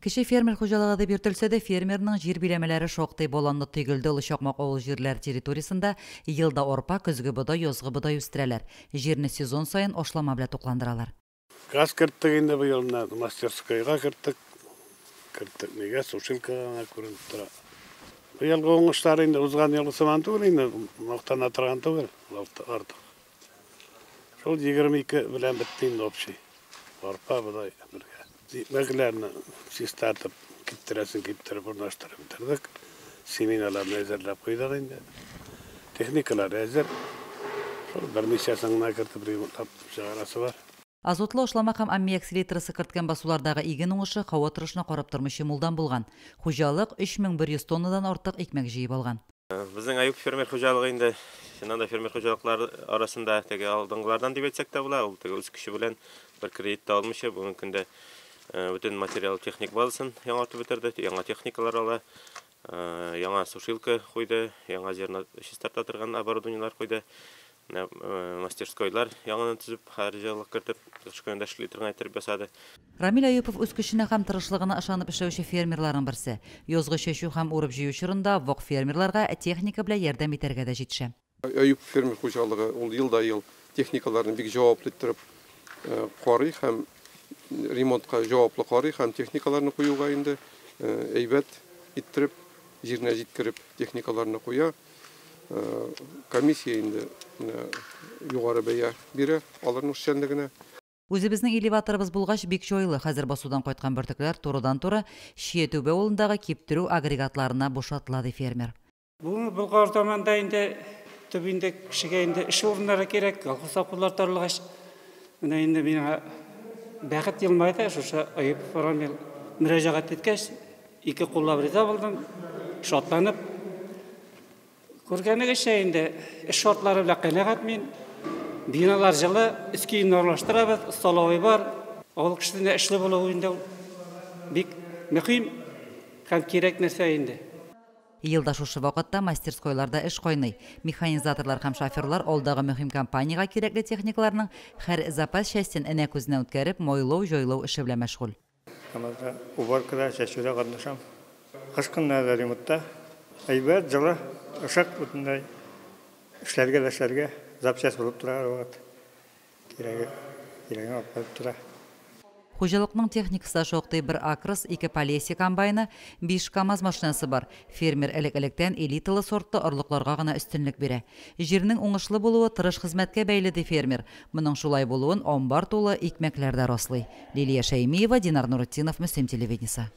Кіші фермер хожалығы бертілсе де фермерінің жер билемелері шоқтай боланны түйгілді ұлы шоқмақ олы жерлер территориясында елда орпа, күзгі бұдай, озғы бұдай үстірелер. Жеріні сезон сайын ошлама біле тоқландыралар. Газ кірттік енді бұл еліне мастерскайға кірттік неге сушилкаға көрініп тұра. Бұл елгі оңыштары енді ұзған елгі сыман тұғыр, енді мақтан атырған тұғыр артық. Сол 22 білен бітті енді общий. Орпа бұдай бірге. Мәгілеріні систартып, киптіресін киптіріп, ұрнаштырып бітірдік. Семиналарын әзірлеп қойдық енді. Техникалар әзір. Сол бір нешесіңін әкіртіп ремонтлап жағарасы бар. Азотлы ошлама қам аммиак селитрасы кірткен басулардағы иген оңышы қауа тұрышына қорап тұрмышы мұлдан болған. Хужалық 3100 тоннадан ортық икмек жиып алған. Біздің айып фермер хужалығы енді, шынанда фермер хужалықлар арасында алдыңғылардан деп етсек та бұла, ол өз күші білен бір кредитті алмышы, бұның күнде бүтін материал техник базасын яңартып бітірді, яңа техникалар ала, яңа сушилка қойды, яңа жеріне шестартатырған оборудованиялар қойды, мастерскойлар яңаны түзіп, қаржалық кіртіп, ұшқойында шлитрін айтырып жасады. Рамил Аюпов өз күшіне қам тұрышлығына ашанып ішеуші фермерларын бірсі. Йозғы шешу қам ұрып жию шырында воқ фермерларға техника біле ердем етерге де жетші. Аюпов фермер қожалығы ол елда ел техникаларын бек жауаплы тұрып қоры қам ремонтқа жауаплы қоры қам техникаларыны қойуға енді әйбәт еттіріп, жеріне жеткіріп техникаларыны қоя. Комиссия енді жоғары бәя бері алырын ұшчандығына. Өзіміздің элеваторыбыз болғаш бек жойлы қазір басудан қойтқан біртіклер тұрыдан-тұры Шиетөбе олындағы кептіру агрегатларына бошатылады фермер. Бұл қортаманда енді түбінде кішіге енді іш орындары керек, алқысақулар тұрылғаш. Енді мен бәқіт елмайды, жошы айып фарамел мүрәжағат еткеш, екі қоллап риза болдым, шотланып. Көргені кешейінде іш шортлары біле қайнағат мен, биналар жылы, үскейін орнаштырабыз, столовой бар, ол кішінде ішлі болу ойында бек мүхим кәм керек нәрсе енді. Елда шушы вақытта мастерскойларда іш қойны. Механизаторлар қам шоферлар олдағы мүхим компанияға керекли техникаларының қәр запас шәстен әне көзіне өткеріп, мойлау-жойлау іші біле мәшғұл. Уборкада шәшуде қаднышам. Қышқынна да ремонтта. Әйбәт жылы ұшақ бұтындай ішлерге запчасть болып тұрар оғат. Кереген алып тұра. Хужалықның техникасы шоқтай бір акрыс, 2 полиесі комбайны, 5 КАМАЗ машинасы бар. Фермер әлік-әліктен элиталы сортты ұрлықларға ғана үстінлік бере. Жерінің оңышлы болуы тұрыш қызметке бәйледі фермер. Мұның шулай болуын 10 бар толы икмеклерді рослый. Лилия Шаймиева, Динар Нурутдинов, Мүслим телевидениесі.